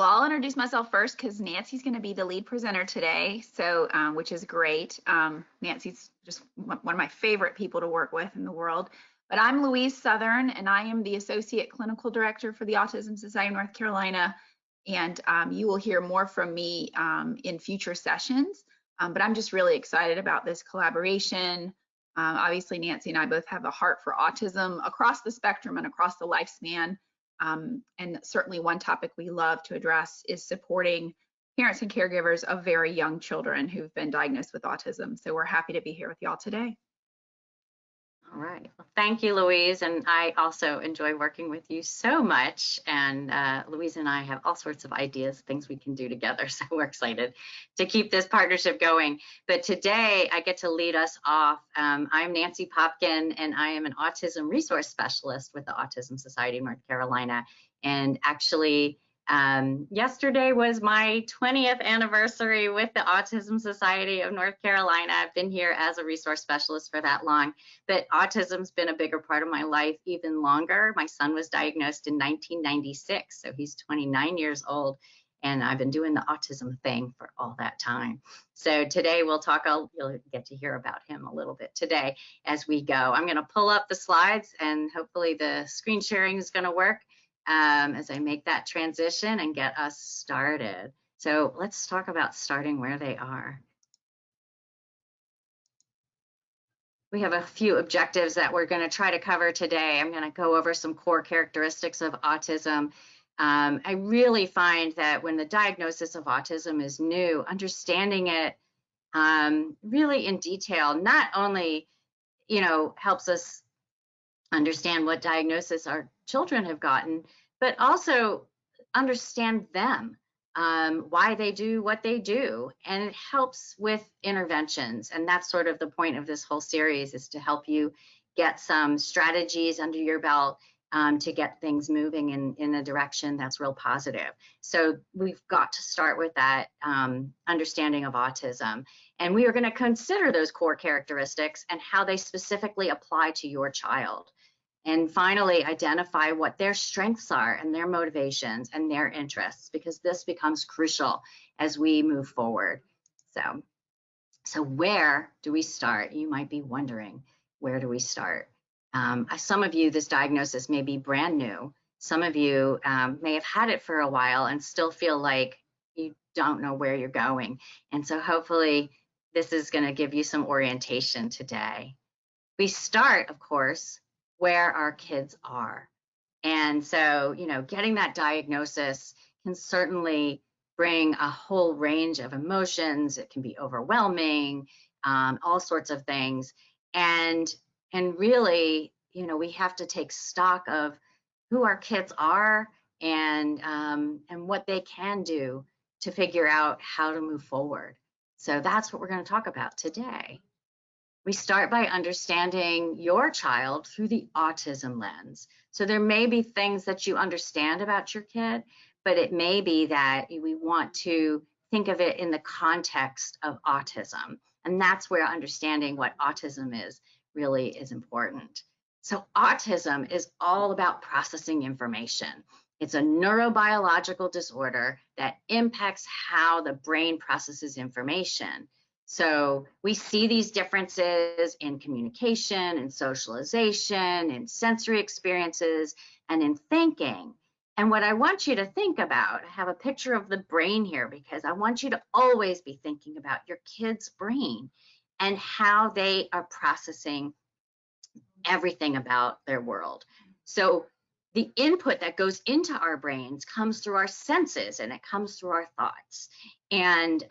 Well, I'll introduce myself first because Nancy's going to be the lead presenter today, so which is great. Nancy's just one of my favorite people to work with in the world. But I'm Louise Southern, and I am the Associate Clinical Director for the Autism Society of North Carolina. And you will hear more from me in future sessions. But I'm just really excited about this collaboration. Obviously, Nancy and I both have a heart for autism across the spectrum and across the lifespan. And certainly one topic we love to address is supporting parents and caregivers of very young children who've been diagnosed with autism. So we're happy to be here with y'all today. All right. Well, thank you, Louise. And I also enjoy working with you so much. And Louise and I have all sorts of ideas, things we can do together. So we're excited to keep this partnership going. But today I get to lead us off. I'm Nancy Popkin, and I am an autism resource specialist with the Autism Society of North Carolina. And actually, yesterday was my 20th anniversary with the Autism Society of North Carolina. I've been here as a resource specialist for that long, but autism's been a bigger part of my life even longer. My son was diagnosed in 1996, so he's 29 years old, and I've been doing the autism thing for all that time. So today we'll talk, you'll get to hear about him a little bit today as we go. I'm gonna pull up the slides, and hopefully the screen sharing is gonna work as I make that transition and get us started. So let's talk about starting where they are. We have a few objectives that we're going to try to cover today. I'm going to go over some core characteristics of autism. I really find that when the diagnosis of autism is new, understanding it really in detail not only, helps us understand what diagnosis our children have gotten, but also understand them, why they do what they do. And it helps with interventions. And that's sort of the point of this whole series, is to help you get some strategies under your belt to get things moving in a direction that's real positive. So we've got to start with that understanding of autism. And we are going to consider those core characteristics and how they specifically apply to your child. And finally, identify what their strengths are and their motivations and their interests, because this becomes crucial as we move forward. So where do we start? You might be wondering, where do we start? Some of you, this diagnosis may be brand new. Some of you may have had it for a while and still feel like you don't know where you're going. And so hopefully this is going to give you some orientation today. We start, of course, where our kids are. And so, getting that diagnosis can certainly bring a whole range of emotions. It can be overwhelming, all sorts of things. And really, we have to take stock of who our kids are and what they can do to figure out how to move forward. So that's what we're going to talk about today. We start by understanding your child through the autism lens. So there may be things that you understand about your kid, but it may be that we want to think of it in the context of autism. And that's where understanding what autism is really is important. So autism is all about processing information. It's a neurobiological disorder that impacts how the brain processes information. So we see these differences in communication, in socialization, in sensory experiences, and in thinking. And what I want you to think about, I have a picture of the brain here because I want you to always be thinking about your kid's brain and how they are processing everything about their world. So the input that goes into our brains comes through our senses, and it comes through our thoughts. And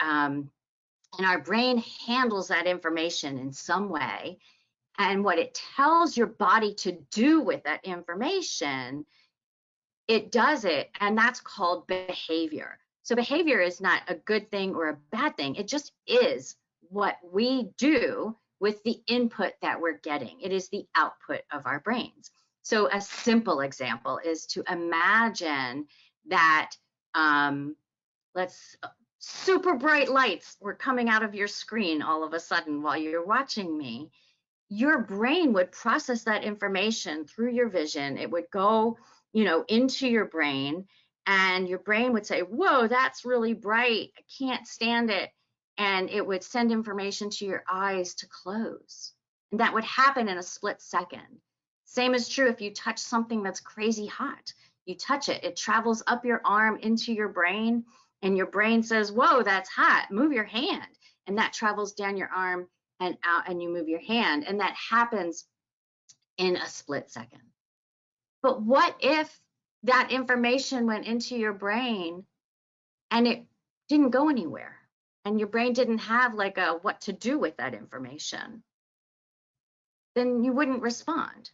our brain handles that information in some way. And what it tells your body to do with that information, it does it, and that's called behavior. So behavior is not a good thing or a bad thing. It just is what we do with the input that we're getting. It is the output of our brains. So a simple example is to imagine that super bright lights were coming out of your screen all of a sudden while you're watching me. Your brain would process that information through your vision. It would go, into your brain, and your brain would say, whoa, that's really bright, I can't stand it. And it would send information to your eyes to close. And that would happen in a split second. Same is true if you touch something that's crazy hot. You touch it, it travels up your arm into your brain, and your brain says, whoa, that's hot, move your hand. And that travels down your arm and out, and you move your hand. And that happens in a split second. But what if that information went into your brain and it didn't go anywhere, and your brain didn't have like a what to do with that information? Then you wouldn't respond.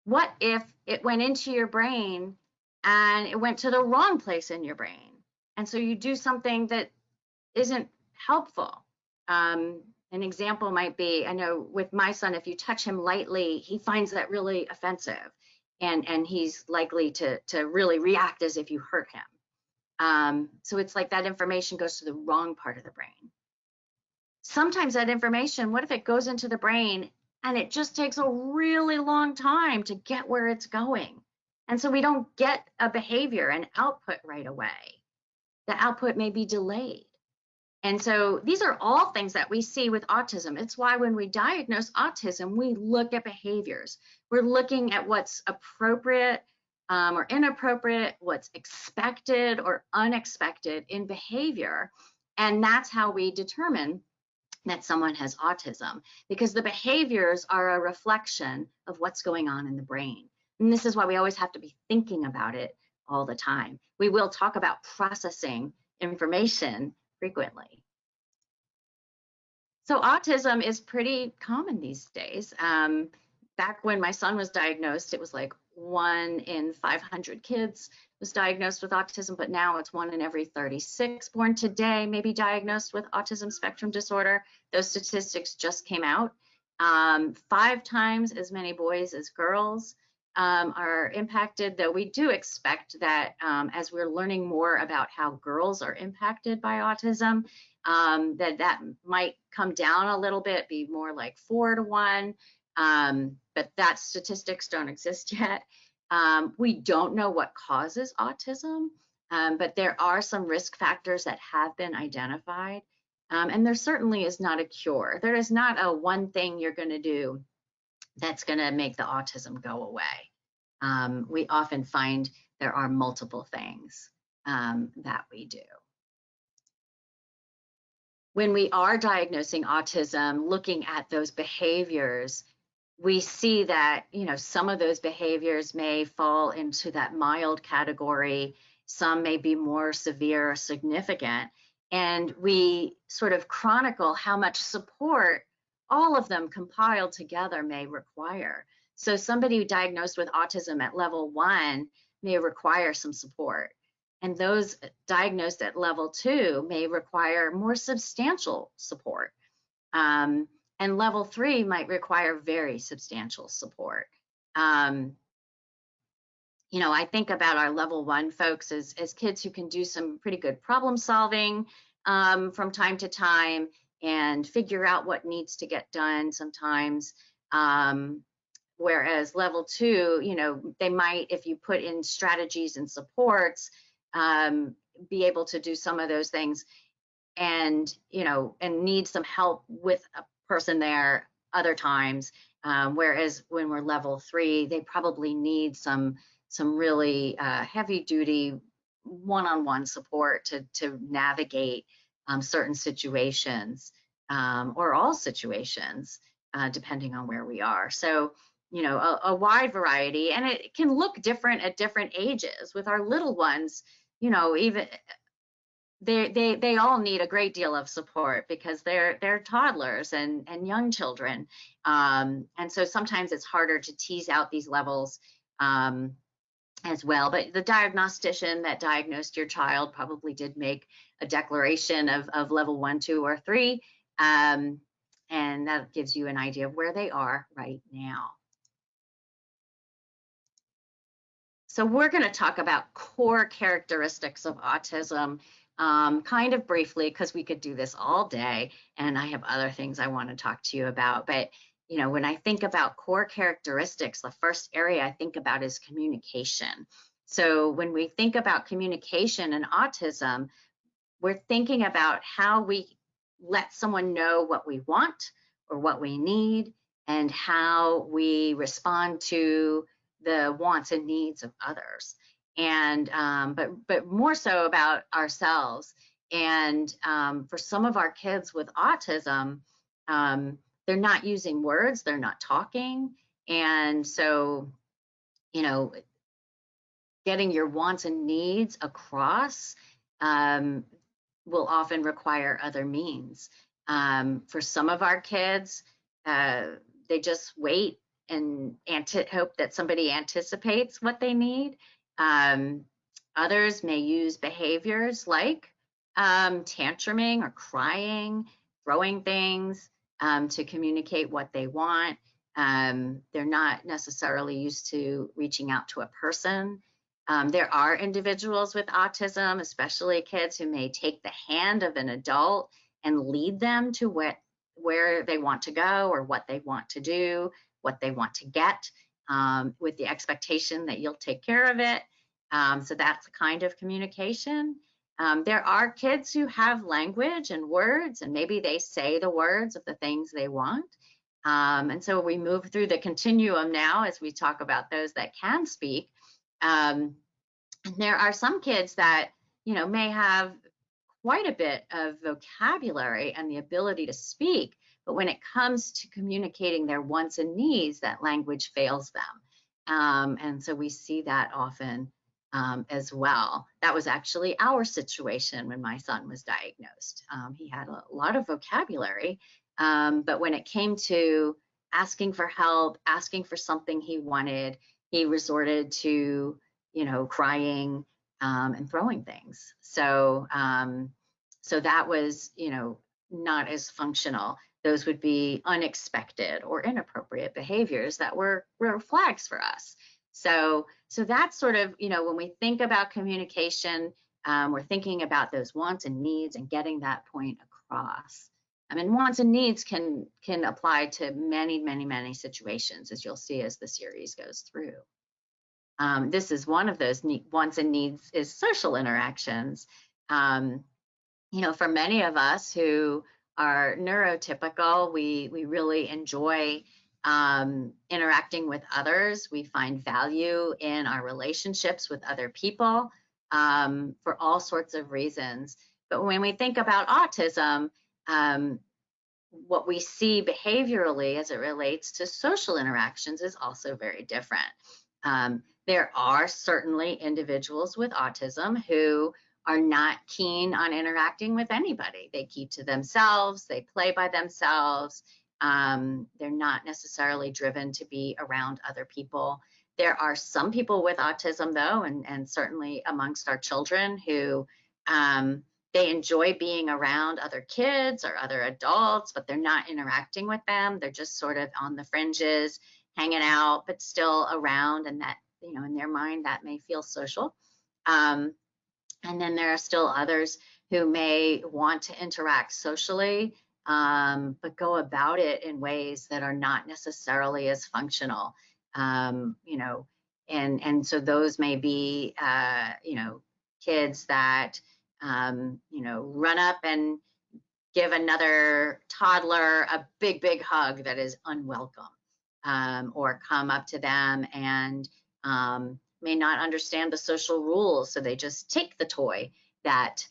What if it went into your brain and it went to the wrong place in your brain? And so you do something that isn't helpful. An example might be, I know with my son, if you touch him lightly, he finds that really offensive, and he's likely to really react as if you hurt him. So it's like that information goes to the wrong part of the brain. Sometimes that information, what if it goes into the brain and it just takes a really long time to get where it's going? And so we don't get a behavior, an output right away. The output may be delayed. And so these are all things that we see with autism. It's why when we diagnose autism, we look at behaviors. We're looking at what's appropriate or inappropriate, what's expected or unexpected in behavior. And that's how we determine that someone has autism, because the behaviors are a reflection of what's going on in the brain. And this is why we always have to be thinking about it all the time. We will talk about processing information frequently. So autism is pretty common these days. Back when my son was diagnosed, it was like 1 in 500 kids was diagnosed with autism, but now it's 1 in every 36 born today may be diagnosed with autism spectrum disorder. Those statistics just came out. 5 times as many boys as girls are impacted, though we do expect that as we're learning more about how girls are impacted by autism, that might come down a little bit, be more like 4 to 1, but that statistics don't exist yet. We don't know what causes autism, but there are some risk factors that have been identified, and there certainly is not a cure. There is not a one thing you're going to do that's going to make the autism go away. We often find there are multiple things that we do. When we are diagnosing autism, looking at those behaviors, we see that, you know, some of those behaviors may fall into that mild category. Some may be more severe or significant. And we sort of chronicle how much support all of them compiled together may require. So somebody diagnosed with autism at level 1 may require some support. And those diagnosed at level 2 may require more substantial support. And level 3 might require very substantial support. You know, I think about our level 1 folks as kids who can do some pretty good problem solving from time to time and figure out what needs to get done sometimes. Whereas level 2, you know, they might, if you put in strategies and supports, be able to do some of those things, and, you know, and need some help with a person there other times. Whereas when we're level 3, they probably need some really heavy duty one-on-one support to navigate certain situations or all situations, depending on where we are. So, you know, a wide variety, and it can look different at different ages. With our little ones, you know, even they all need a great deal of support because they're toddlers and young children, and so sometimes it's harder to tease out these levels as well. But the diagnostician that diagnosed your child probably did make a declaration of level 1, 2, or 3, and that gives you an idea of where they are right now. So we're going to talk about core characteristics of autism kind of briefly, because we could do this all day, and I have other things I want to talk to you about. But, you know, when I think about core characteristics, the first area I think about is communication. So when we think about communication and autism, we're thinking about how we let someone know what we want or what we need, and how we respond to the wants and needs of others, and but more so about ourselves. And for some of our kids with autism, they're not using words, they're not talking, and so, you know, getting your wants and needs across um, will often require other means. For some of our kids, they just wait and hope that somebody anticipates what they need. Um, Others may use behaviors like tantruming or crying, throwing things to communicate what they want. They're not necessarily used to reaching out to a person. There are individuals with autism, especially kids, who may take the hand of an adult and lead them to where they want to go or what they want to do, what they want to get, with the expectation that you'll take care of it. So that's a kind of communication. There are kids who have language and words, and maybe they say the words of the things they want. And so we move through the continuum now as we talk about those that can speak. And there are some kids that, may have quite a bit of vocabulary and the ability to speak, but when it comes to communicating their wants and needs, that language fails them. And so we see that often as well. That was actually our situation when my son was diagnosed. He had a lot of vocabulary, but when it came to asking for help, asking for something he wanted, he resorted to, crying and throwing things. So that was, not as functional. Those would be unexpected or inappropriate behaviors that were flags for us. So that's sort of, when we think about communication, we're thinking about those wants and needs and getting that point across. I mean, wants and needs can apply to many, many, many situations, as you'll see as the series goes through. This is one of those wants and needs, is social interactions. For many of us who are neurotypical, we really enjoy interacting with others. We find value in our relationships with other people for all sorts of reasons. But when we think about autism, what we see behaviorally as it relates to social interactions is also very different. There are certainly individuals with autism who are not keen on interacting with anybody. They keep to themselves, they play by themselves. They're not necessarily driven to be around other people. There are some people with autism, though, and certainly amongst our children, who they enjoy being around other kids or other adults, but they're not interacting with them. They're just sort of on the fringes, hanging out, but still around, and that, in their mind, that may feel social. And then there are still others who may want to interact socially, but go about it in ways that are not necessarily as functional. And so those may be, kids that, run up and give another toddler a big, big hug that is unwelcome, or come up to them and may not understand the social rules, so they just take the toy that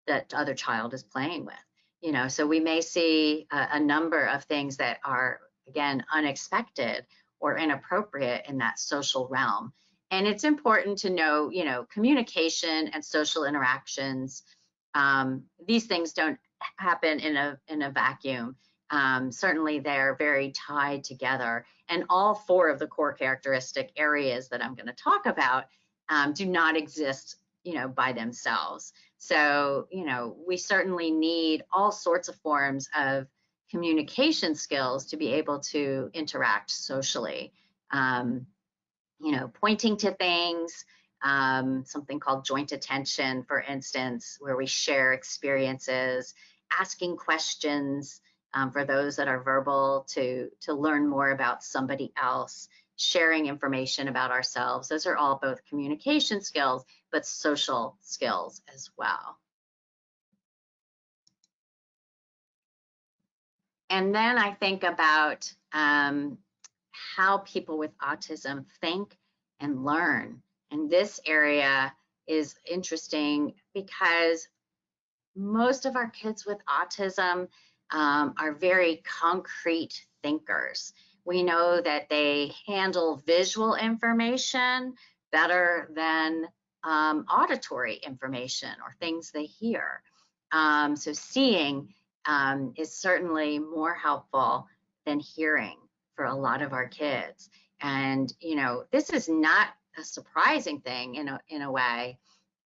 that other child is playing with. So we may see a number of things that are, again, unexpected or inappropriate in that social realm. And it's important to know, communication and social interactions, these things don't happen in a vacuum. Certainly they're very tied together, and all four of the core characteristic areas that I'm going to talk about do not exist, by themselves. So, we certainly need all sorts of forms of communication skills to be able to interact socially. Pointing to things, something called joint attention, for instance, where we share experiences, asking questions, for those that are verbal, to learn more about somebody else, sharing information about ourselves. Those are all both communication skills, but social skills as well. And then I think about how people with autism think and learn. And this area is interesting because most of our kids with autism are very concrete thinkers. We know that they handle visual information better than auditory information or things they hear. So seeing is certainly more helpful than hearing for a lot of our kids. And, you know, this is not a surprising thing in a way.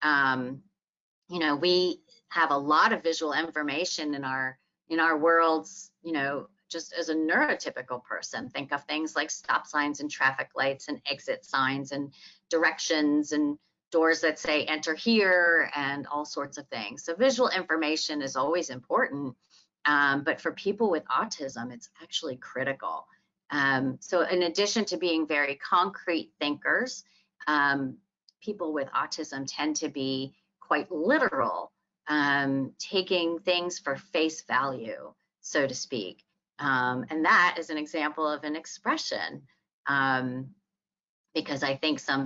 You know, we have a lot of visual information in our worlds, you know, just as a neurotypical person. Think of things like stop signs and traffic lights and exit signs and directions and doors that say enter here and all sorts of things. So visual information is always important, but for people with autism, it's actually critical. So in addition to being very concrete thinkers, people with autism tend to be quite literal, taking things for face value, so to speak. And that is an example of an expression, because I think some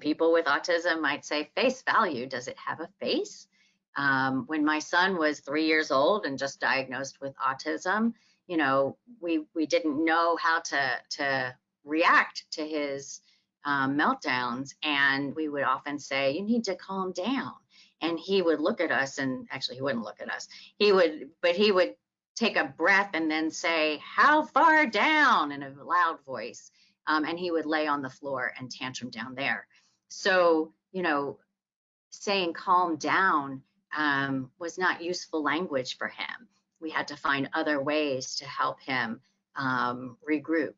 people with autism might say face value. Does it have a face? When my son was 3 years old and just diagnosed with autism, you know, we didn't know how to react to his meltdowns, and we would often say, you need to calm down. And he would look at us, and actually he wouldn't look at us. He would take a breath and then say, how far down, in a loud voice. And he would lay on the floor and tantrum down there. So, you know, saying calm down was not useful language for him. We had to find other ways to help him regroup.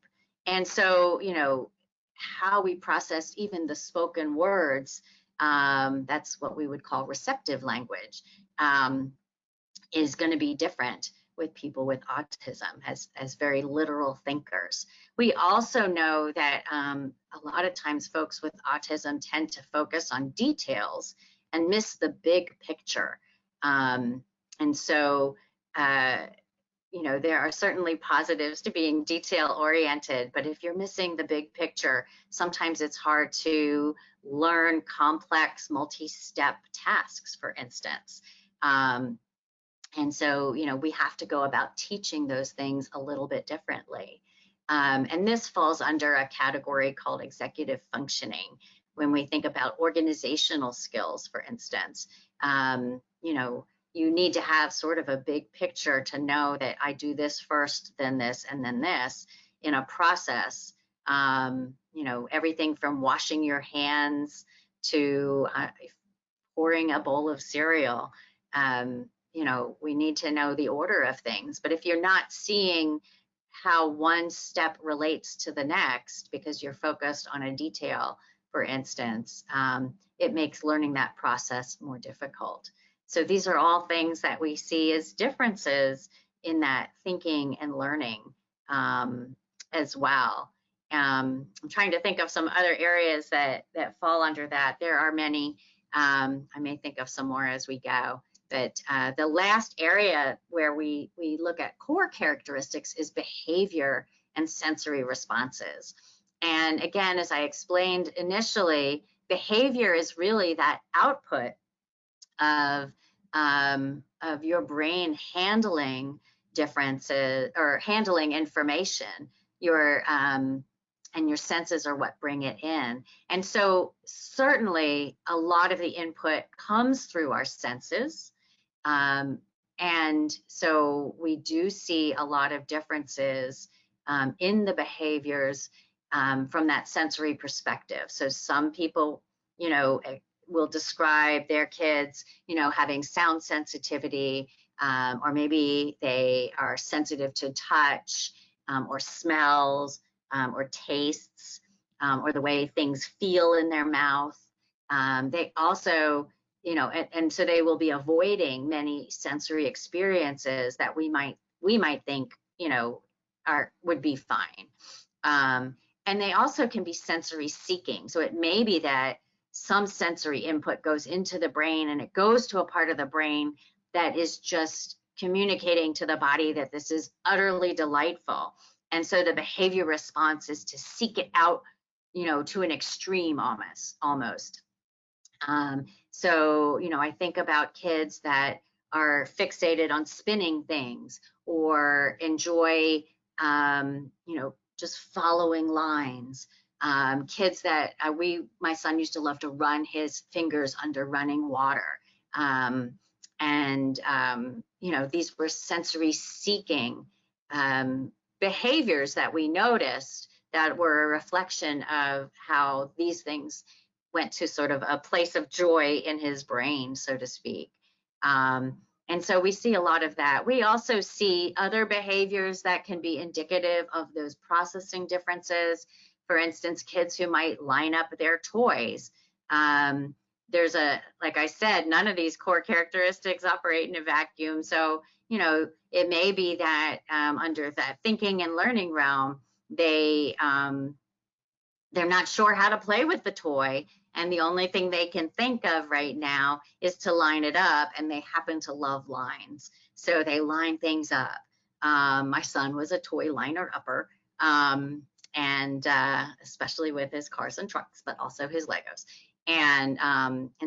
And so, you know, how we processed even the spoken words, that's what we would call receptive language, is going to be different with people with autism as very literal thinkers. We also know that a lot of times folks with autism tend to focus on details and miss the big picture. And so, you know, there are certainly positives to being detail oriented, but if you're missing the big picture, sometimes it's hard to learn complex multi-step tasks, for instance. And so, you know, we have to go about teaching those things a little bit differently. And this falls under a category called executive functioning. When we think about organizational skills, for instance, you know, you need to have sort of a big picture to know that I do this first, then this, and then this in a process. You know, everything from washing your hands to pouring a bowl of cereal. You know, we need to know the order of things. But if you're not seeing how one step relates to the next because you're focused on a detail, for instance, it makes learning that process more difficult. So these are all things that we see as differences in that thinking and learning as well. I'm trying to think of some other areas that fall under that. There are many. I may think of some more as we go. But the last area where we look at core characteristics is behavior and sensory responses. And again, as I explained initially, behavior is really that output of your brain handling differences or handling information. And your senses are what bring it in. And so certainly a lot of the input comes through our senses. And so we do see a lot of differences in the behaviors from that sensory perspective. So some people, you know, will describe their kids, you know, having sound sensitivity, or maybe they are sensitive to touch or smells or tastes or the way things feel in their mouth. They also, you know, and so they will be avoiding many sensory experiences that we might think, you know, would be fine. And they also can be sensory seeking. So it may be that some sensory input goes into the brain and it goes to a part of the brain that is just communicating to the body that this is utterly delightful. And so the behavior response is to seek it out, to an extreme almost. So, I think about kids that are fixated on spinning things or enjoy, just following lines. Kids that my son used to love to run his fingers under running water. These were sensory seeking behaviors that we noticed that were a reflection of how these things went to sort of a place of joy in his brain, so to speak. And so we see a lot of that. We also see other behaviors that can be indicative of those processing differences. For instance, kids who might line up their toys. Like I said, none of these core characteristics operate in a vacuum. So, it may be that under that thinking and learning realm, they're not sure how to play with the toy. And the only thing they can think of right now is to line it up, and they happen to love lines. So they line things up. My son was a toy liner upper, and especially with his cars and trucks, but also his Legos. And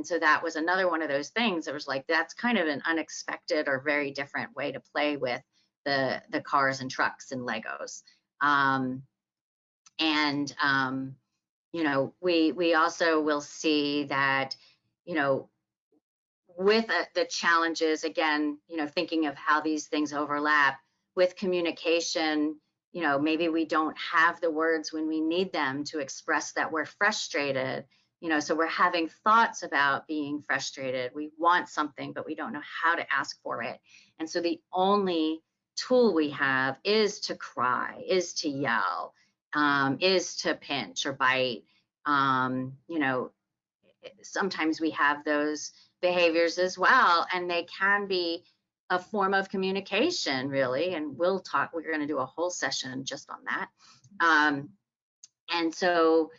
so that was another one of those things. It was like, that's kind of an unexpected or very different way to play with the cars and trucks and Legos. We also will see that, with the challenges, again, thinking of how these things overlap with communication, maybe we don't have the words when we need them to express that we're frustrated, so we're having thoughts about being frustrated. We want something, but we don't know how to ask for it. And so the only tool we have is to cry, is to yell, is to pinch or bite. Sometimes we have those behaviors as well, and they can be a form of communication, really. And we're going to do a whole session just on that. And so,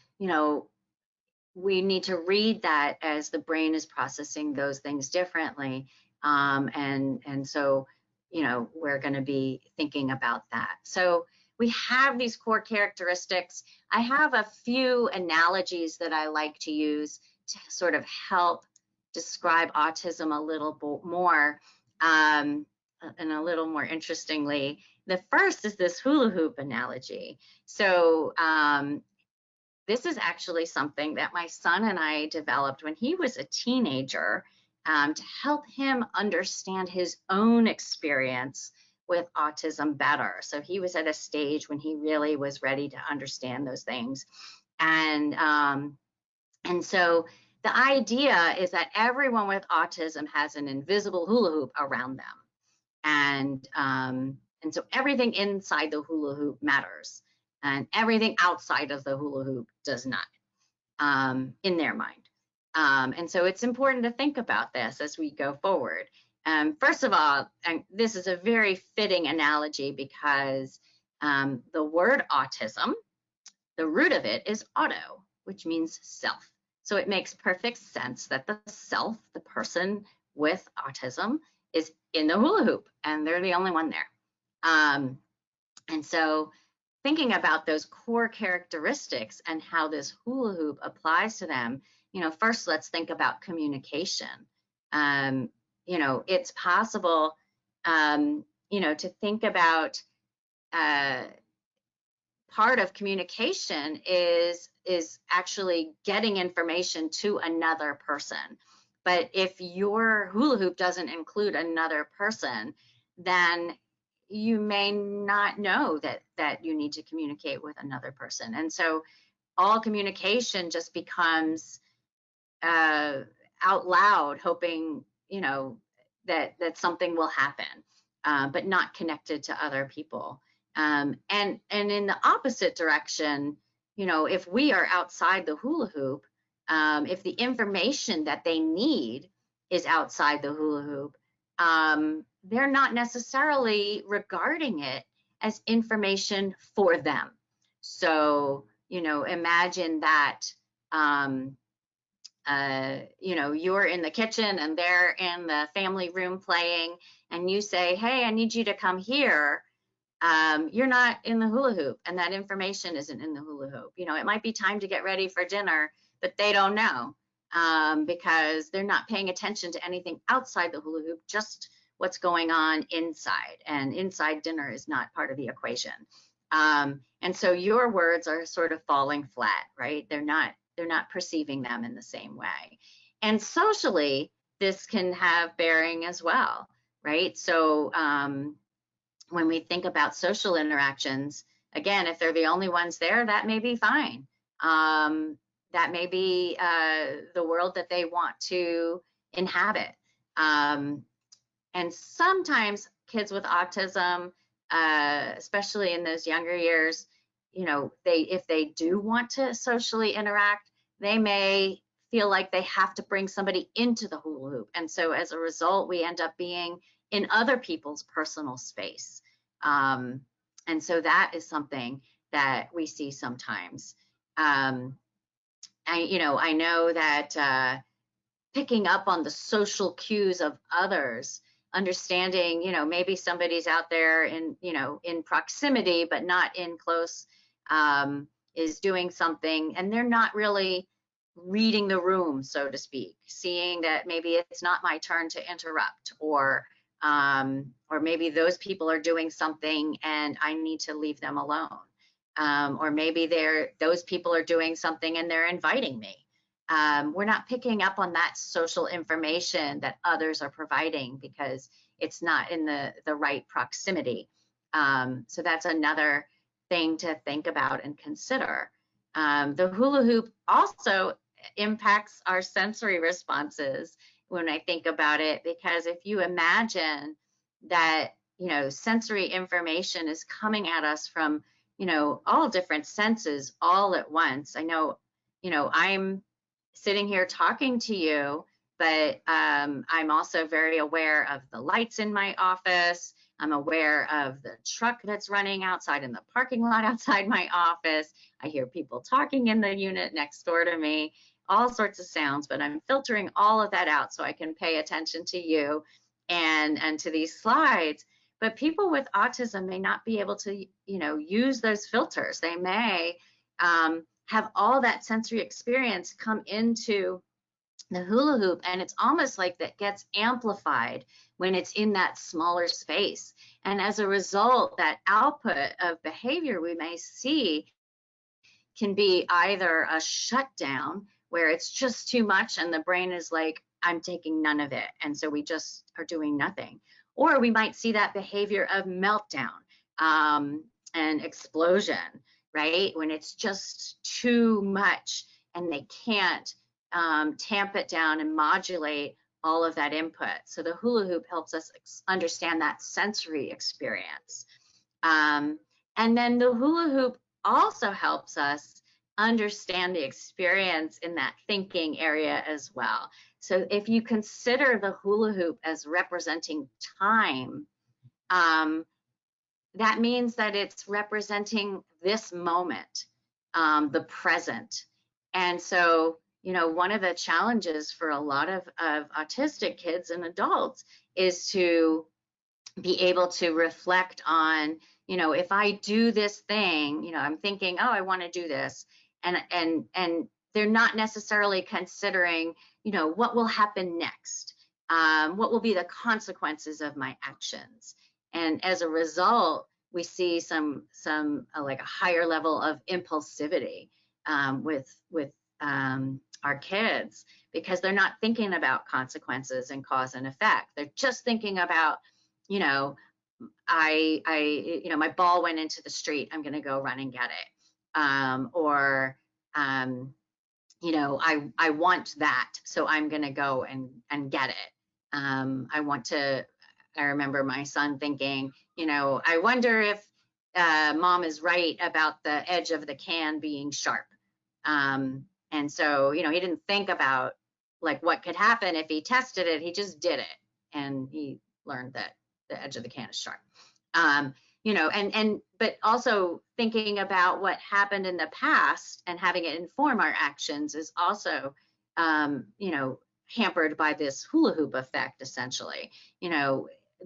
we need to read that as the brain is processing those things differently. And so, we're going to be thinking about that. So we have these core characteristics. I have a few analogies that I like to use to sort of help describe autism a little more, and a little more interestingly. The first is this hula hoop analogy. So this is actually something that my son and I developed when he was a teenager, to help him understand his own experience with autism better. So he was at a stage when he really was ready to understand those things. And so the idea is that everyone with autism has an invisible hula hoop around them. And so everything inside the hula hoop matters, and everything outside of the hula hoop does not, in their mind. And so it's important to think about this as we go forward. First of all, and this is a very fitting analogy because the word autism, the root of it is auto, which means self. So it makes perfect sense that the self, the person with autism, is in the hula hoop, and they're the only one there. And so thinking about those core characteristics and how this hula hoop applies to them, first let's think about communication. It's possible, to think about part of communication is actually getting information to another person. But if your hula hoop doesn't include another person, then you may not know that you need to communicate with another person. And so all communication just becomes out loud, hoping, that something will happen, but not connected to other people. And in the opposite direction, if we are outside the hula hoop, if the information that they need is outside the hula hoop, they're not necessarily regarding it as information for them. So, imagine that, you're in the kitchen and they're in the family room playing, and you say, hey, I need you to come here. You're not in the hula hoop, and that information isn't in the hula hoop. It might be time to get ready for dinner, but they don't know, because they're not paying attention to anything outside the hula hoop, just what's going on inside, and inside dinner is not part of the equation. And so your words are sort of falling flat, right? They're not perceiving them in the same way. And socially, this can have bearing as well, right? So when we think about social interactions, again, if they're the only ones there, that may be fine. That may be the world that they want to inhabit. And sometimes kids with autism, especially in those younger years, if they do want to socially interact, they may feel like they have to bring somebody into the hula hoop. And so as a result, we end up being in other people's personal space. And so that is something that we see sometimes. I know that picking up on the social cues of others, understanding, maybe somebody's out there in proximity, but not in close, is doing something, and they're not really reading the room, so to speak, seeing that maybe it's not my turn to interrupt, or maybe those people are doing something and I need to leave them alone. Or maybe those people are doing something and they're inviting me. We're not picking up on that social information that others are providing because it's not in the right proximity. So that's another thing to think about and consider. The hula hoop also impacts our sensory responses when I think about it, because if you imagine that, sensory information is coming at us from, all different senses all at once. I know, I'm sitting here talking to you, but I'm also very aware of the lights in my office. I'm aware of the truck that's running outside in the parking lot outside my office. I hear people talking in the unit next door to me, all sorts of sounds, but I'm filtering all of that out so I can pay attention to you and to these slides. But people with autism may not be able to, use those filters. They may have all that sensory experience come into the hula hoop, and it's almost like that gets amplified when it's in that smaller space. And as a result, that output of behavior we may see can be either a shutdown, where it's just too much and the brain is like, I'm taking none of it, and so we just are doing nothing. Or we might see that behavior of meltdown and explosion, right? When it's just too much and they can't tamp it down and modulate all of that input. So the hula hoop helps us understand that sensory experience. And then the hula hoop also helps us understand the experience in that thinking area as well. So if you consider the hula hoop as representing time, that means that it's representing this moment, the present. And so, one of the challenges for a lot of autistic kids and adults is to be able to reflect on, if I do this thing, I'm thinking, oh, I want to do this. And they're not necessarily considering, what will happen next? What will be the consequences of my actions? And as a result, we see some like a higher level of impulsivity with our kids, because they're not thinking about consequences and cause and effect. They're just thinking about, my ball went into the street, I'm going to go run and get it. I want that, so I'm going to go and get it. I remember my son thinking, I wonder if mom is right about the edge of the can being sharp. And so, he didn't think about like what could happen if he tested it. He just did it, and he learned that the edge of the can is sharp. but also thinking about what happened in the past and having it inform our actions is also, hampered by this hula hoop effect, essentially.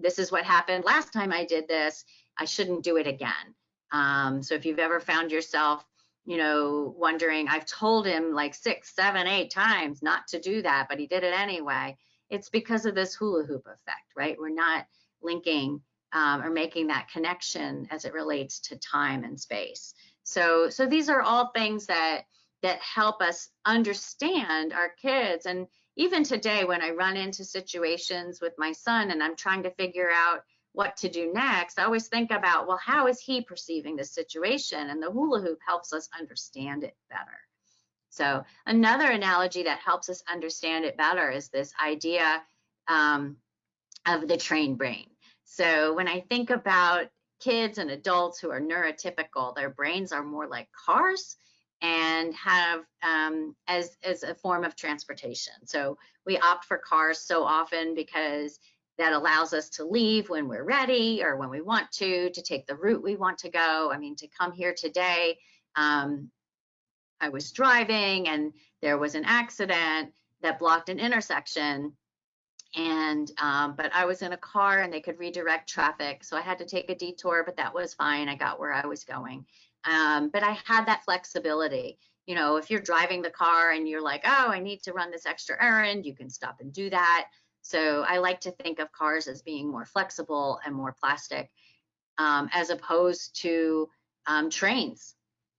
This is what happened last time I did this. I shouldn't do it again. So if you've ever found yourself, wondering, I've told him like 6, 7, 8 times not to do that, but he did it anyway. It's because of this hula hoop effect, right? We're not linking or making that connection as it relates to time and space. So these are all things that help us understand our kids. And even today, when I run into situations with my son and I'm trying to figure out what to do next, I always think about, well, how is he perceiving this situation? And the hula hoop helps us understand it better. So another analogy that helps us understand it better is this idea of the trained brain. So when I think about kids and adults who are neurotypical, their brains are more like cars and have as a form of transportation. So we opt for cars so often because that allows us to leave when we're ready or when we want to take the route we want to go. I mean, to come here today, I was driving and there was an accident that blocked an intersection. And but I was in a car and they could redirect traffic, so I had to take a detour, but that was fine. I got where I was going. But I had that flexibility. If you're driving the car and you're like, oh, I need to run this extra errand, you can stop and do that. So I like to think of cars as being more flexible and more plastic, as opposed to trains.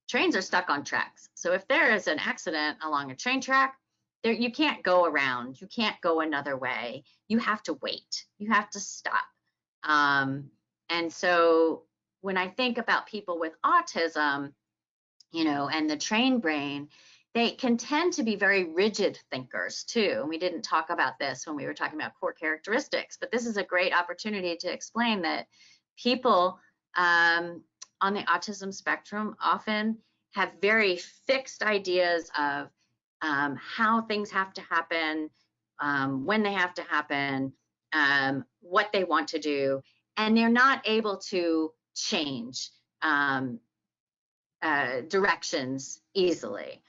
Trains are stuck on tracks. So if there is an accident along a train track, you can't go around. You can't go another way. You have to wait. You have to stop. And so when I think about people with autism, and the trained brain, they can tend to be very rigid thinkers too. And we didn't talk about this when we were talking about core characteristics, but this is a great opportunity to explain that people on the autism spectrum often have very fixed ideas of how things have to happen, when they have to happen, what they want to do, and they're not able to change directions easily.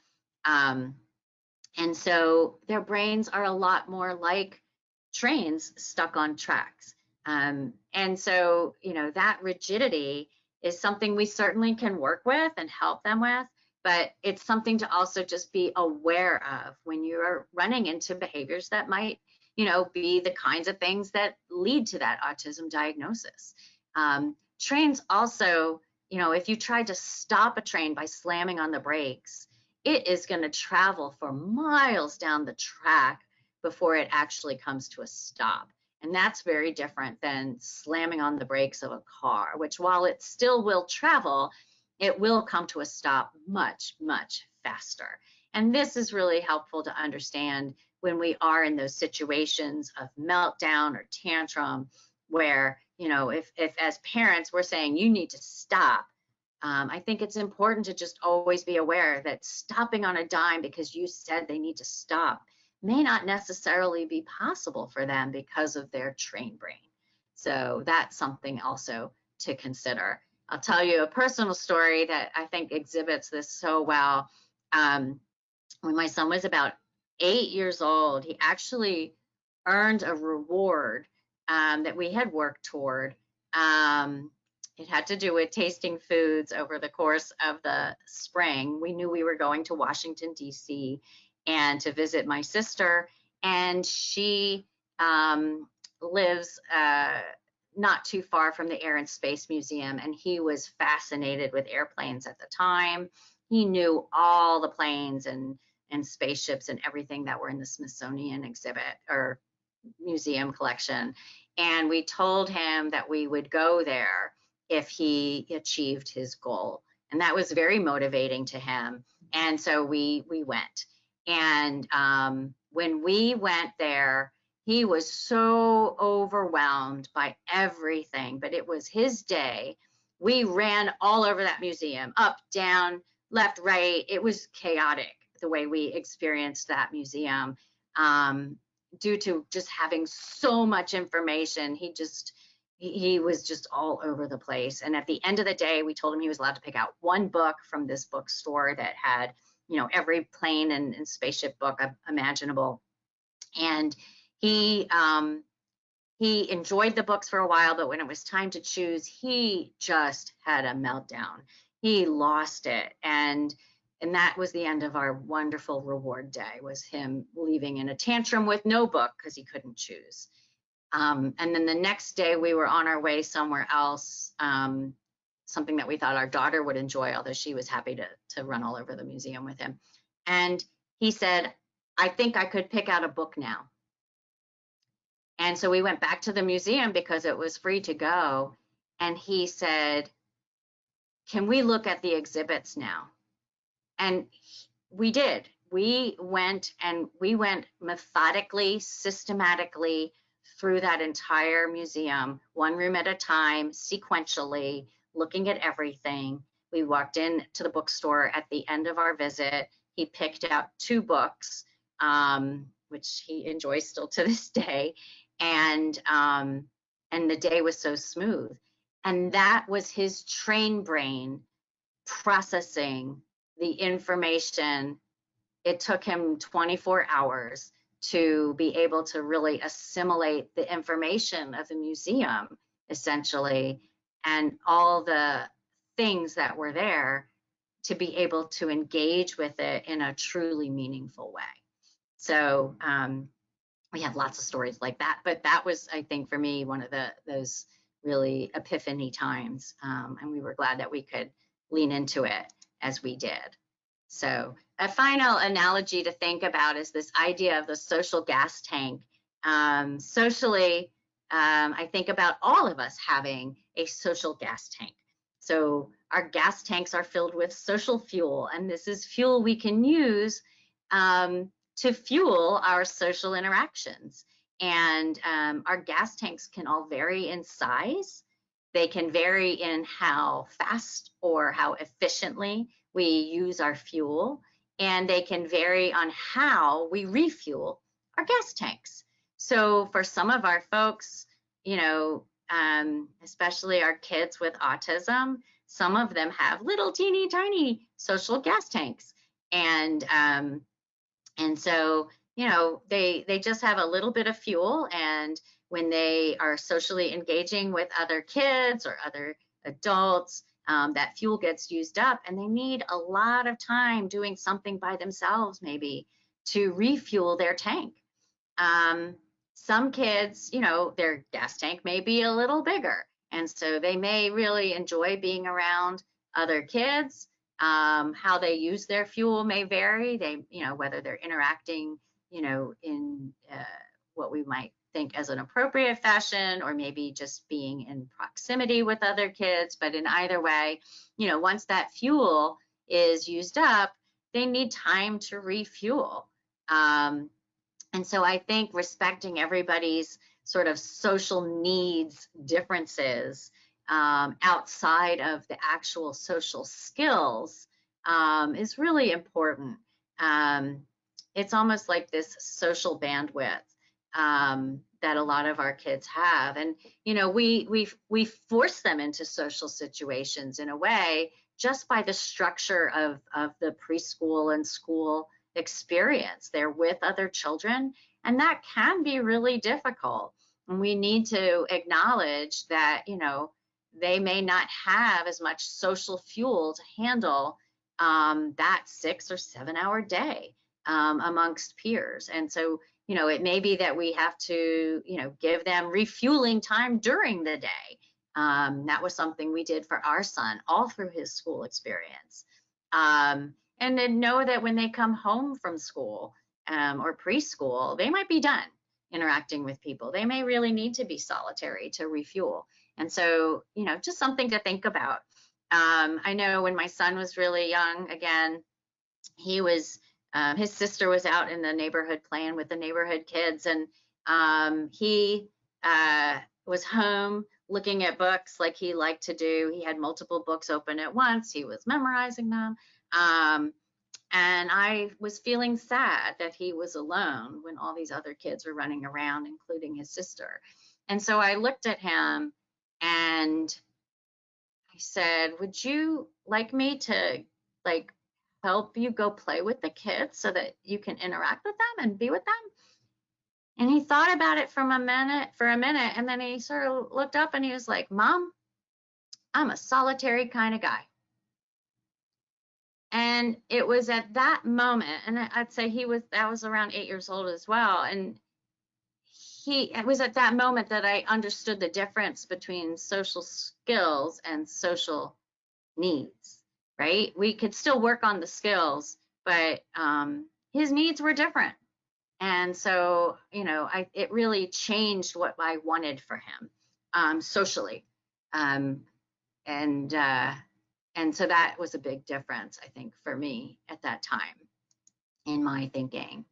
And so their brains are a lot more like trains stuck on tracks. And so, that rigidity is something we certainly can work with and help them with, but it's something to also just be aware of when you're running into behaviors that might, be the kinds of things that lead to that autism diagnosis. Trains also, if you try to stop a train by slamming on the brakes, it is going to travel for miles down the track before it actually comes to a stop. And that's very different than slamming on the brakes of a car, which while it still will travel, it will come to a stop much, much faster. And this is really helpful to understand when we are in those situations of meltdown or tantrum where, if as parents we're saying you need to stop, I think it's important to just always be aware that stopping on a dime because you said they need to stop may not necessarily be possible for them because of their trained brain. So that's something also to consider. I'll tell you a personal story that I think exhibits this so well. When my son was about 8 years old, he actually earned a reward that we had worked toward. It had to do with tasting foods over the course of the spring. We knew we were going to Washington, D.C. and to visit my sister, and she lives not too far from the Air and Space Museum, and he was fascinated with airplanes at the time. He knew all the planes and spaceships and everything that were in the Smithsonian exhibit or museum collection. And we told him that we would go there if he achieved his goal. And that was very motivating to him. And so we went. And when we went there, he was so overwhelmed by everything, but it was his day. We ran all over that museum, up, down, left, right. It was chaotic the way we experienced that museum due to just having so much information. He he was just all over the place. And at the end of the day, we told him he was allowed to pick out one book from this bookstore that had, every plane and spaceship book imaginable. And he enjoyed the books for a while, but when it was time to choose, he just had a meltdown. He lost it. And that was the end of our wonderful reward day, was him leaving in a tantrum with no book because he couldn't choose. And then the next day we were on our way somewhere else, something that we thought our daughter would enjoy, although she was happy to run all over the museum with him. And he said, I think I could pick out a book now. And so we went back to the museum because it was free to go. And he said, can we look at the exhibits now? And we did. We went methodically, systematically through that entire museum, one room at a time, sequentially, looking at everything. We walked into the bookstore at the end of our visit. He picked out 2 books, which he enjoys still to this day. And the day was so smooth. And that was his trained brain processing the information. It took him 24 hours to be able to really assimilate the information of the museum, essentially, and all the things that were there, to be able to engage with it in a truly meaningful way. So we have lots of stories like that, but that was, I think, for me, one of those really epiphany times, and we were glad that we could lean into it as we did. So a final analogy to think about is this idea of the social gas tank. Socially, I think about all of us having a social gas tank. So our gas tanks are filled with social fuel, and this is fuel we can use to fuel our social interactions. And our gas tanks can all vary in size. They can vary in how fast or how efficiently we use our fuel, and they can vary on how we refuel our gas tanks. So for some of our folks, especially our kids with autism, some of them have little teeny tiny social gas tanks. And so, they just have a little bit of fuel, and when they are socially engaging with other kids or other adults, that fuel gets used up, and they need a lot of time doing something by themselves, maybe, to refuel their tank. Some kids, their gas tank may be a little bigger, and so they may really enjoy being around other kids. How they use their fuel may vary. Whether they're interacting, in what we might think as an appropriate fashion, or maybe just being in proximity with other kids. But in either way, once that fuel is used up, they need time to refuel. And so I think respecting everybody's sort of social needs differences outside of the actual social skills is really important. It's almost like this social bandwidth that a lot of our kids have, and we force them into social situations in a way just by the structure of the preschool and school experience. They're with other children, and that can be really difficult. And we need to acknowledge that they may not have as much social fuel to handle that 6 or 7 hour day amongst peers. And so, it may be that we have to, give them refueling time during the day. That was something we did for our son all through his school experience. And then know that when they come home from school or preschool, they might be done interacting with people. They may really need to be solitary to refuel. And so, just something to think about. I know when my son was really young, again, his sister was out in the neighborhood playing with the neighborhood kids, and he was home looking at books like he liked to do. He had multiple books open at once. He was memorizing them. And I was feeling sad that he was alone when all these other kids were running around, including his sister. And so I looked at him And I said, would you like me to like help you go play with the kids so that you can interact with them and be with them? And he thought about it for a minute, and then he sort of looked up and he was like, Mom, I'm a solitary kind of guy. And it was at that moment, and I'd say that was around 8 years old as well. And it was at that moment that I understood the difference between social skills and social needs, right? We could still work on the skills, but his needs were different. And so, it really changed what I wanted for him socially. And so that was a big difference, I think, for me at that time in my thinking.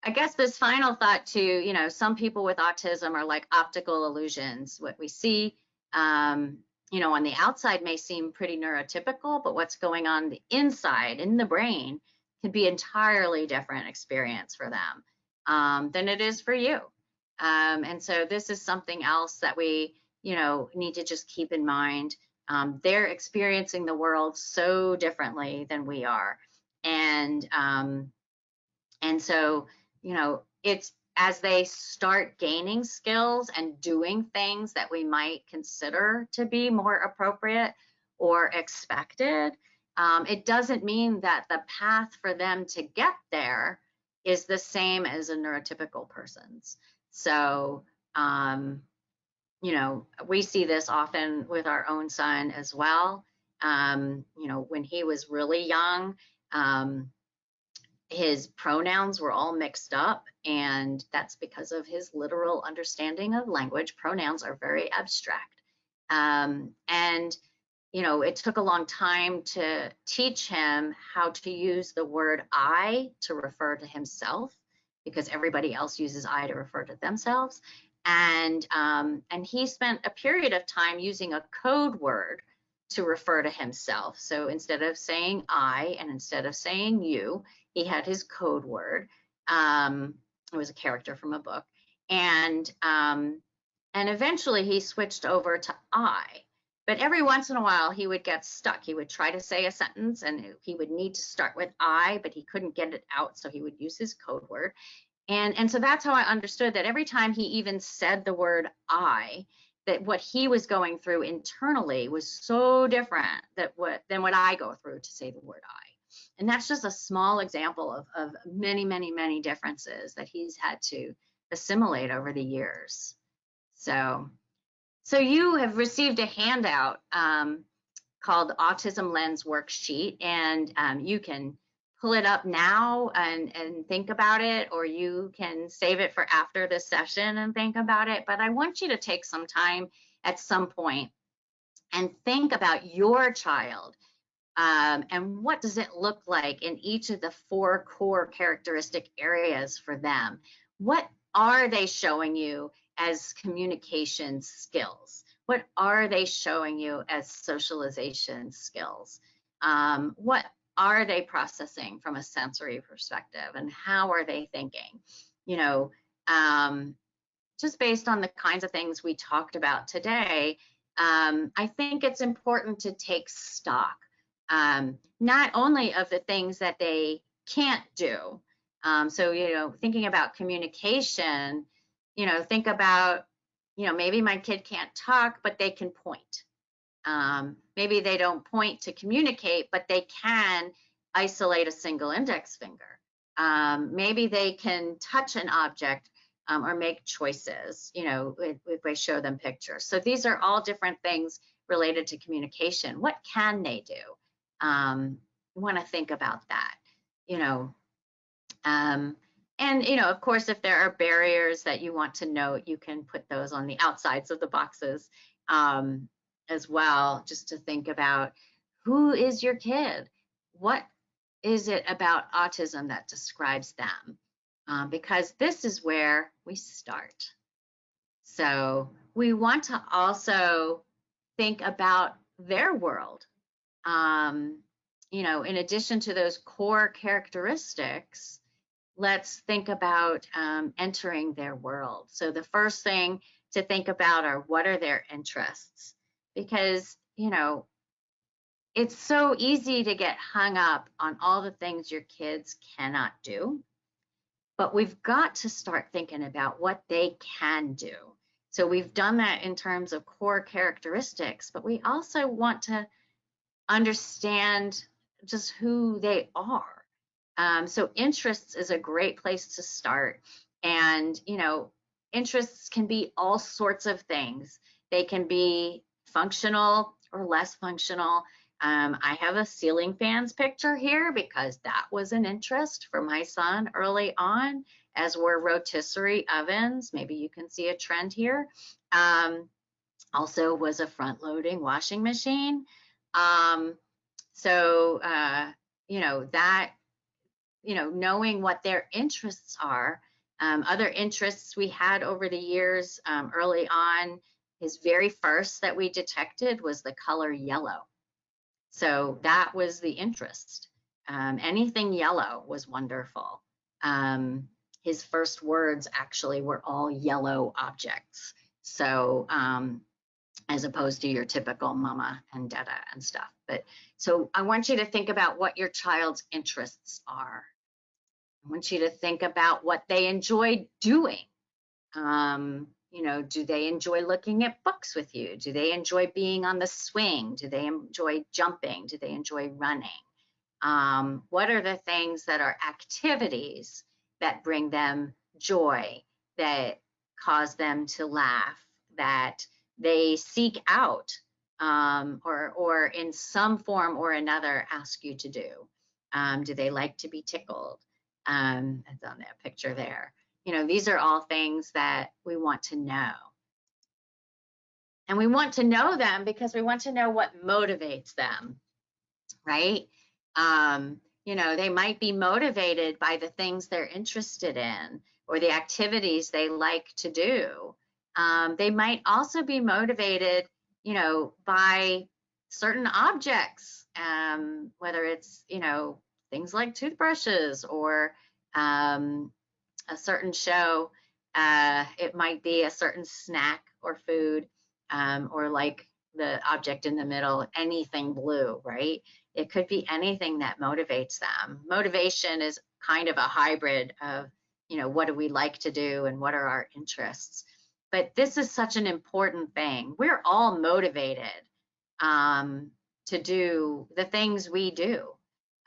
I guess this final thought too, some people with autism are like optical illusions. What we see, on the outside may seem pretty neurotypical, but what's going on the inside in the brain could be entirely different experience for them than it is for you. And so this is something else that we, need to just keep in mind. They're experiencing the world so differently than we are. And so, it's as they start gaining skills and doing things that we might consider to be more appropriate or expected, it doesn't mean that the path for them to get there is the same as a neurotypical person's. So, we see this often with our own son as well. When he was really young, his pronouns were all mixed up, and that's because of his literal understanding of language. Pronouns are very abstract. It took a long time to teach him how to use the word I to refer to himself, because everybody else uses I to refer to themselves. And he spent a period of time using a code word to refer to himself. So instead of saying I and instead of saying you, he had his code word. It was a character from a book. And eventually he switched over to I. But every once in a while he would get stuck. He would try to say a sentence and he would need to start with I, but he couldn't get it out, so he would use his code word. And so that's how I understood that every time he even said the word I, that what he was going through internally was so different than what I go through to say the word I. And that's just a small example of many, many, many differences that he's had to assimilate over the years. So you have received a handout called Autism Lens Worksheet, and you can pull it up now and think about it, or you can save it for after this session and think about it. But I want you to take some time at some point and think about your child. And what does it look like in each of the 4 core characteristic areas for them? What are they showing you as communication skills? What are they showing you as socialization skills? What are they processing from a sensory perspective, and how are they thinking? Just based on the kinds of things we talked about today, I think it's important to take stock, not only of the things that they can't do. So, thinking about communication, think about, maybe my kid can't talk, but they can point. Maybe they don't point to communicate, but they can isolate a single index finger. Maybe they can touch an object or make choices, if I show them pictures. So these are all different things related to communication. What can they do? You want to think about that, and, of course, if there are barriers that you want to note, you can put those on the outsides of the boxes as well, just to think about, who is your kid? What is it about autism that describes them? Because this is where we start. So we want to also think about their world. In addition to those core characteristics, let's think about entering their world. So the first thing to think about are, what are their interests? Because, you know, it's so easy to get hung up on all the things your kids cannot do, but we've got to start thinking about what they can do. So we've done that in terms of core characteristics, but we also want to understand just who they are. So interests is a great place to start. And, you know, interests can be all sorts of things. They can be functional or less functional. I have a ceiling fans picture here because that was an interest for my son early on, as were rotisserie ovens. Maybe you can see a trend here. Also was a front-loading washing machine. You know, that, you know, knowing what their interests are. Other interests we had over the years, early on, his very first that we detected was the color yellow. So that was the interest. Anything yellow was wonderful. His first words actually were all yellow objects. So as opposed to your typical mama and dada and stuff. But so I want you to think about what your child's interests are. I want you to think about what they enjoy doing. You know, do they enjoy looking at books with you? Do they enjoy being on the swing? Do they enjoy jumping? Do they enjoy running? What are the things that are activities that bring them joy, that cause them to laugh, that they seek out, or in some form or another ask you to do? Do they like to be tickled? It's on that picture there. You know, these are all things that we want to know. And we want to know them because we want to know what motivates them, right? You know, they might be motivated by the things they're interested in or the activities they like to do. They might also be motivated, you know, by certain objects, whether it's, you know, things like toothbrushes or a certain show. It might be a certain snack or food, or like the object in the middle, anything blue, right? It could be anything that motivates them. Motivation is kind of a hybrid of, you know, what do we like to do and what are our interests? But this is such an important thing. We're all motivated to do the things we do.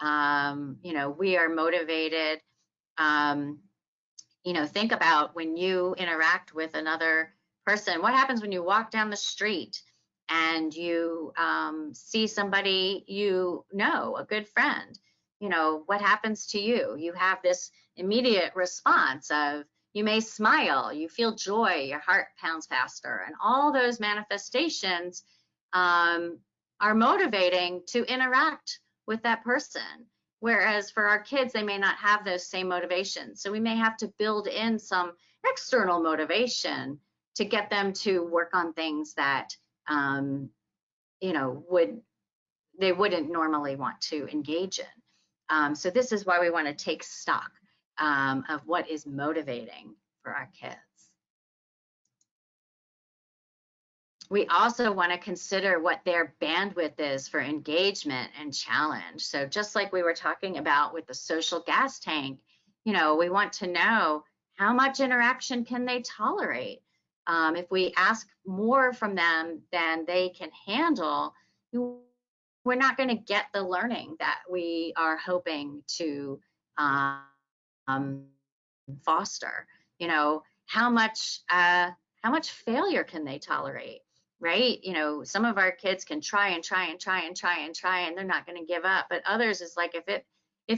You know, we are motivated. You know, think about when you interact with another person. What happens when you walk down the street and you see somebody you know, a good friend? You know, what happens to you? You have this immediate response of, you may smile, you feel joy, your heart pounds faster, and all those manifestations are motivating to interact with that person. Whereas for our kids, they may not have those same motivations. So we may have to build in some external motivation to get them to work on things that, you know, they wouldn't normally want to engage in. So this is why we want to take stock of what is motivating for our kids. We also want to consider what their bandwidth is for engagement and challenge. So just like we were talking about with the social gas tank, you know, we want to know how much interaction can they tolerate. If we ask more from them than they can handle, we're not going to get the learning that we are hoping to foster. You know, how much failure can they tolerate? Right? You know, some of our kids can try and try and try and try and try, and they're not going to give up. But others is like, if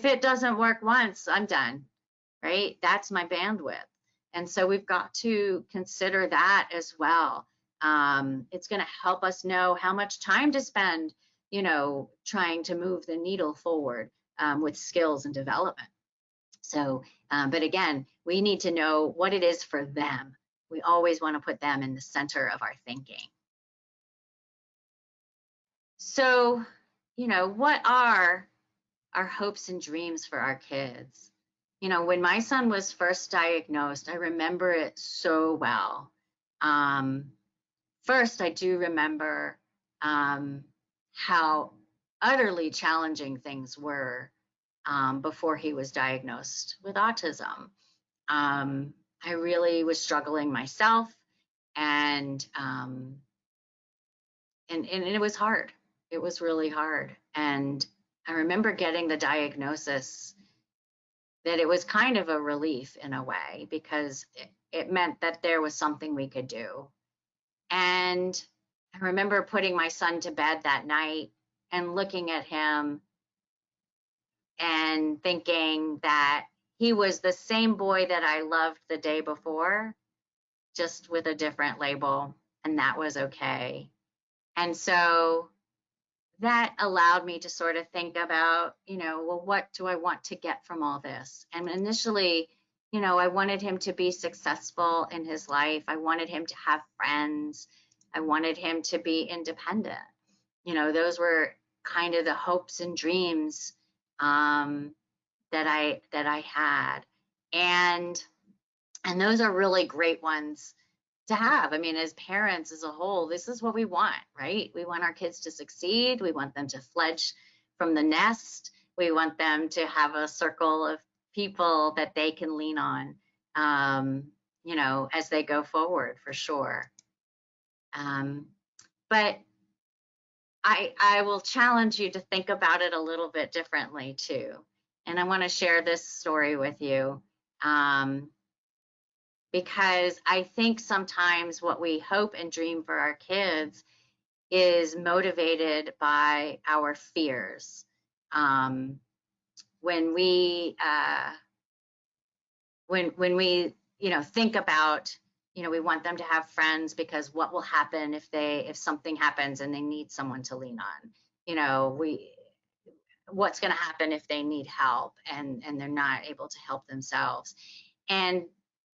it doesn't work once, I'm done. Right? That's my bandwidth. And so we've got to consider that as well. It's going to help us know how much time to spend, you know, trying to move the needle forward with skills and development. So, but again, we need to know what it is for them. We always want to put them in the center of our thinking. So, you know, what are our hopes and dreams for our kids? You know, when my son was first diagnosed, I remember it so well. First, I do remember how utterly challenging things were before he was diagnosed with autism. I really was struggling myself, and it was hard. It was really hard. And I remember getting the diagnosis, that it was kind of a relief in a way, because it meant that there was something we could do. And I remember putting my son to bed that night and looking at him and thinking that he was the same boy that I loved the day before, just with a different label, and that was okay. And so that allowed me to sort of think about, well, what do I want to get from all this? And initially, I wanted him to be successful in his life. I wanted him to have friends. I wanted him to be independent. Those were kind of the hopes and dreams that I had. And those are really great ones to have. I mean, as parents as a whole, this is what we want, right? We want our kids to succeed. We want them to fledge from the nest. We want them to have a circle of people that they can lean on, as they go forward, for sure. But I will challenge you to think about it a little bit differently too. And I want to share this story with you. Because I think sometimes what we hope and dream for our kids is motivated by our fears. When we think about, we want them to have friends, because what will happen if something happens and they need someone to lean on? What's going to happen if they need help and they're not able to help themselves? And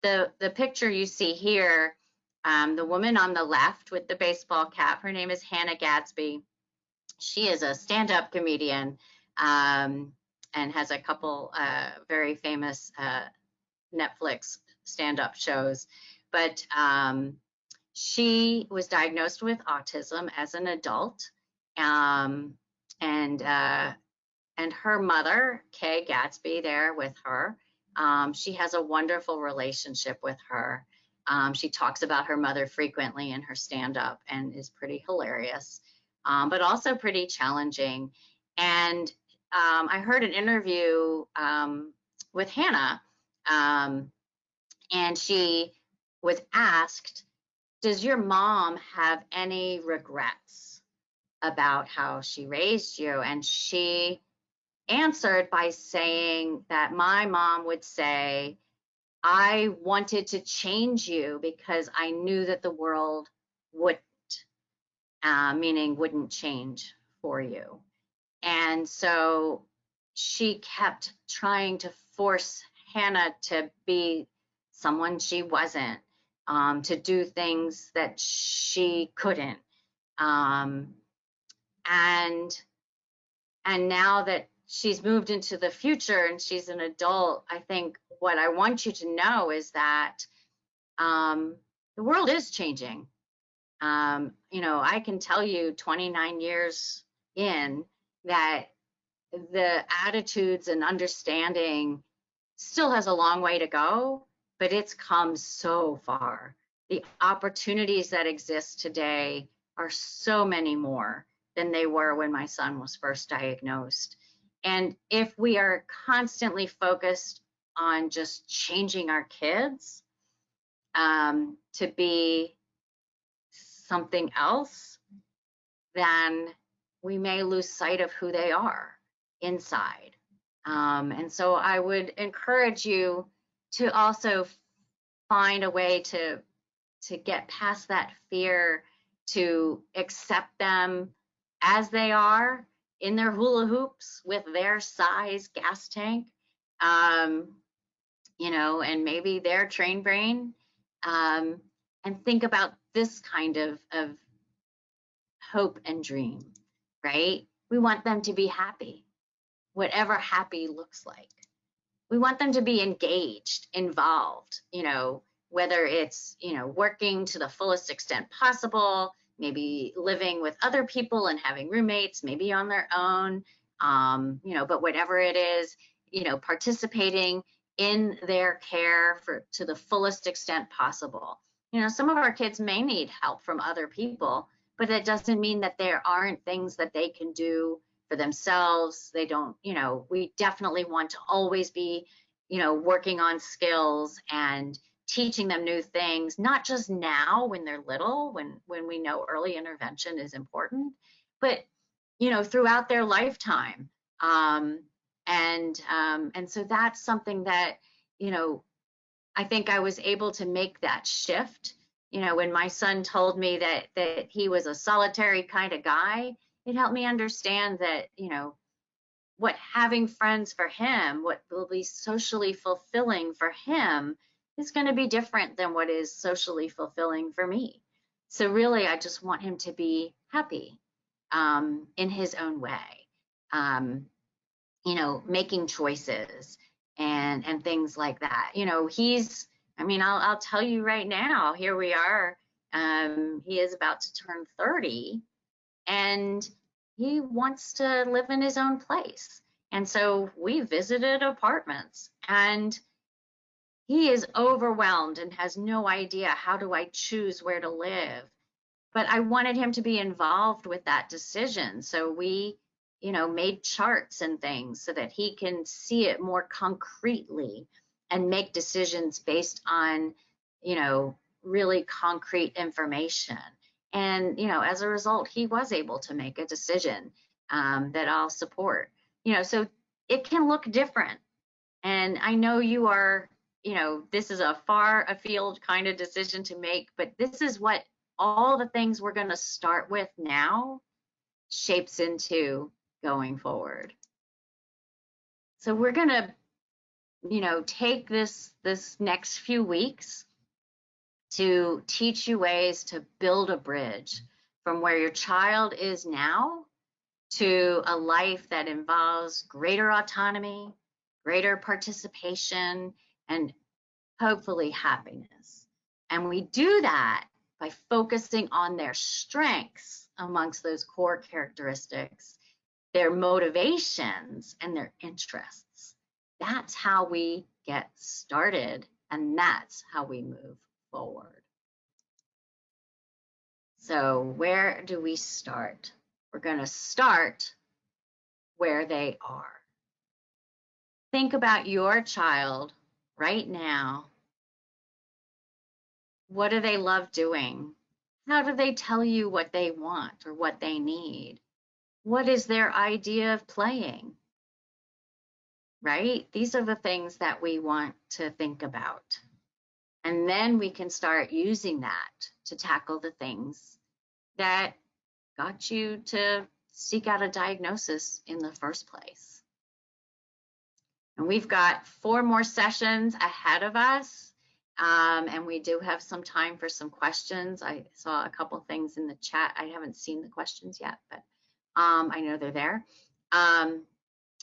the picture you see here, the woman on the left with the baseball cap, her name is Hannah Gatsby. She is a stand-up comedian and has a couple very famous Netflix stand-up shows. But she was diagnosed with autism as an adult, and her mother, Kay Gatsby, there with her. She has a wonderful relationship with her. She talks about her mother frequently in her stand-up and is pretty hilarious, but also pretty challenging. And I heard an interview with Hannah, and she was asked, does your mom have any regrets about how she raised you? And she answered by saying that my mom would say, I wanted to change you because I knew that the world wouldn't, meaning wouldn't change for you. And so she kept trying to force Hannah to be someone she wasn't, to do things that she couldn't. And now that she's moved into the future and she's an adult, I think what I want you to know is that the world is changing. I can tell you 29 years in that the attitudes and understanding still has a long way to go, but it's come so far. The opportunities that exist today are so many more than they were when my son was first diagnosed. And if we are constantly focused on just changing our kids to be something else, then we may lose sight of who they are inside. And so I would encourage you to also find a way to get past that fear, to accept them as they are in their hula hoops with their size gas tank, and maybe their train brain, and think about this kind of hope and dream, right? We want them to be happy, whatever happy looks like. we want them to be engaged, involved, whether it's, working to the fullest extent possible, maybe living with other people and having roommates, maybe on their own, but whatever it is, participating in their care to the fullest extent possible. Some of our kids may need help from other people, but that doesn't mean that there aren't things that they can do for themselves. They don't, we definitely want to always be, working on skills and teaching them new things, not just now when they're little, when we know early intervention is important, but, throughout their lifetime. And so that's something that, I think I was able to make that shift. When my son told me that he was a solitary kind of guy, it helped me understand that, what having friends for him, what will be socially fulfilling for him, is going to be different than what is socially fulfilling for me. So really, I just want him to be happy in his own way, making choices and things like that. I'll tell you right now, here we are, he is about to turn 30, and he wants to live in his own place. And so we visited apartments, and he is overwhelmed and has no idea, how do I choose where to live? But I wanted him to be involved with that decision. So we, made charts and things so that he can see it more concretely and make decisions based on, really concrete information. And, as a result, he was able to make a decision that I'll support. So it can look different. And I know you are, this is a far afield kind of decision to make, but this is what all the things we're going to start with now shapes into going forward. So we're going to, take this next few weeks to teach you ways to build a bridge from where your child is now to a life that involves greater autonomy, greater participation, and hopefully happiness. And we do that by focusing on their strengths amongst those core characteristics, their motivations, and their interests. That's how we get started, and that's how we move forward. So where do we start? We're going to start where they are. Think about your child right now. What do they love doing? How do they tell you what they want or what they need? What is their idea of playing? Right? These are the things that we want to think about. And then we can start using that to tackle the things that got you to seek out a diagnosis in the first place. And we've got 4 more sessions ahead of us. And we do have some time for some questions. I saw a couple things in the chat. I haven't seen the questions yet, but I know they're there.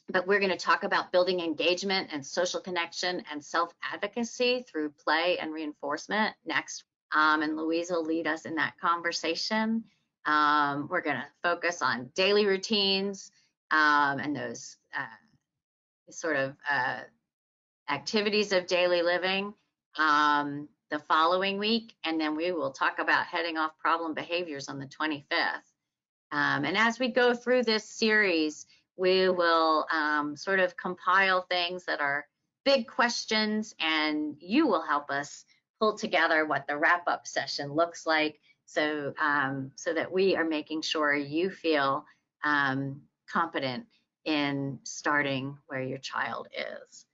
But we're going to talk about building engagement and social connection and self-advocacy through play and reinforcement next. And Louise will lead us in that conversation. We're going to focus on daily routines and those sort of activities of daily living the following week. And then we will talk about heading off problem behaviors on the 25th. And as we go through this series, we will sort of compile things that are big questions, and you will help us pull together what the wrap-up session looks like, so that we are making sure you feel competent in starting where your child is.